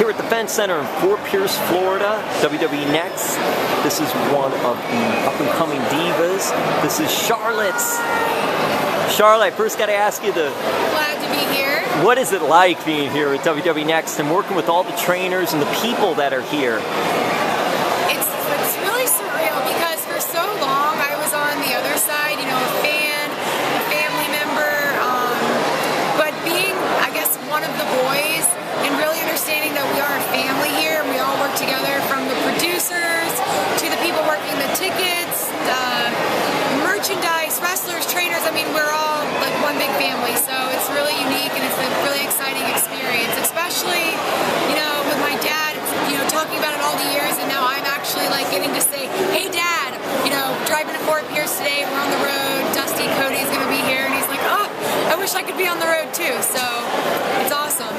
here at the Fenn Center in Fort Pierce, Florida, WWE NXT. This is one of the up-and-coming divas. This is Charlotte. Charlotte, first got to ask you Glad to be here. What is it like being here at WWE NXT and working with all the trainers and the people that are here? It's really surreal because for so long I was on the other side, you know, a fan, a family member, but being, I guess, one of the boys and really understanding that we are a family here and we all work together, from the producers to the people working the tickets, merchandise, wrestlers, trainers. I mean, we're all like one big family, so it's really unique and it's a really exciting experience, especially, you know, with my dad, you know, talking about it all the years, and now I'm actually like getting to say, hey Dad, you know, driving to Fort Pierce today, we're on the road, Dusty Cody's gonna be here, and he's like, oh, I wish I could be on the road too, so it's awesome.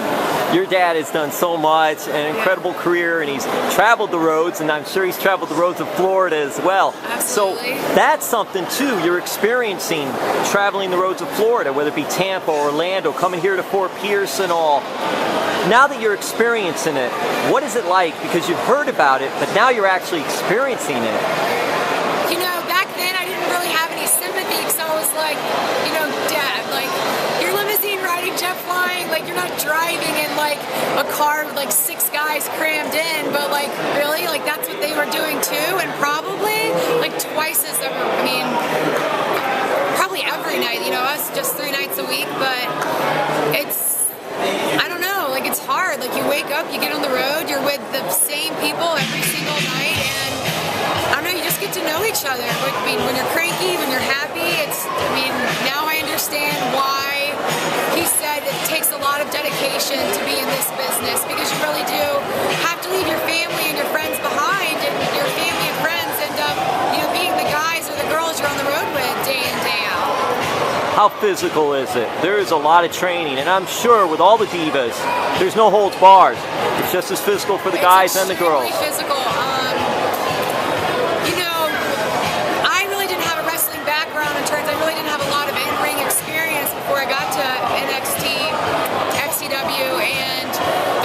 Your dad has done so much, an incredible career, and he's traveled the roads, and I'm sure he's traveled the roads of Florida as well. Absolutely. So that's something too, you're experiencing traveling the roads of Florida, whether it be Tampa or Orlando, coming here to Fort Pierce and all. Now that you're experiencing it, what is it like? Because you've heard about it, but now you're actually experiencing it. You know, back then I didn't really have any sympathy, because I was like, you know, Dad, like, you're limousine riding, jet flying, like, you're not driving in like a car with like 6 guys crammed in, but like, really, like, that's what they were doing too, and probably like twice as ever. I mean, probably every night, you know, us just 3 nights a week, but it's, I don't know, like, it's hard. Like, you wake up, you get on the road, you're with the same people every single night, and I don't know, you just get to know each other. I mean, when you're cranky, when you're happy, it's, I mean, now I understand why he said it takes a lot of dedication to be in this business, because you really do have to leave your family and your friends behind, and your family and friends end up, you know, being the guys or the girls you're on the road with day in, day out. How physical is it? There is a lot of training, and I'm sure with all the divas, there's no holds barred. It's just as physical for the guys and the girls. It's extremely physical. You know, I really didn't have a wrestling background in terms, I really didn't have a lot of in-ring experience before I got to NXT, FCW, and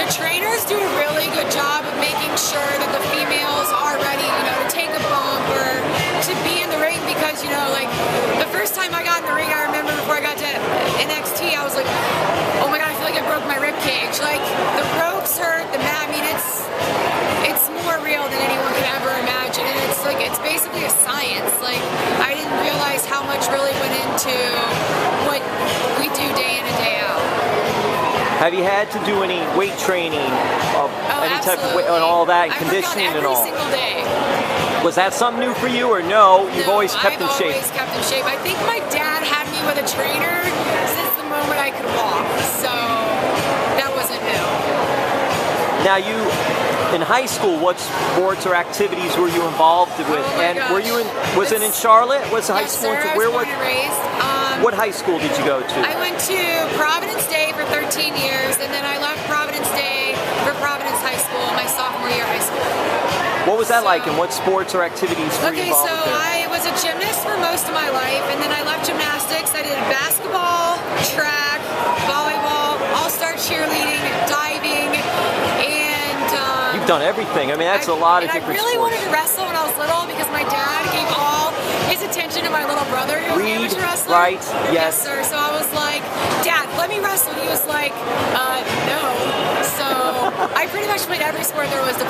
the trainers do a really good job of making sure that the females are ready, you know, to take a bump or to be in the ring, because, you know, like, the first time I got in the ring, I remember before I got to NXT, I was like, oh my god, I feel like I broke my rib cage. Like, the ropes hurt, the mat, I mean, it's more real than anyone could ever imagine, and it's like, it's basically a science. Like, I didn't realize how much really went into what we do day in and day out. Have you had to do any weight training of any type of weight and all that, and conditioning and all? Every single day. Was that something new for you, or no? You've always kept in shape? I've always kept in shape. I think my dad had me with a trainer since the moment I could walk, so that wasn't new. Now, you, in high school, what sports or activities were you involved with? Oh my gosh. Were you in? Was it in Charlotte? Was the high school? Sir, Where I was born and raised. What high school did you go to? I went to Providence Day for 13 years, and then I left Providence Day for Providence High School, my sophomore year of high school. What was that like, and what sports or activities were you involved with? I was a gymnast for most of my life, and then I left gymnastics. I did basketball, track, volleyball, all-star cheerleading, diving, and you've done everything. I mean, that's a lot of different sports. I really wanted to wrestle when I was little, because my dad gave all his attention to my little brother, who was an amateur wrestler. Right? Yes. Sir. So I was like, Dad, let me wrestle. He was like, no. So I pretty much played every sport there was to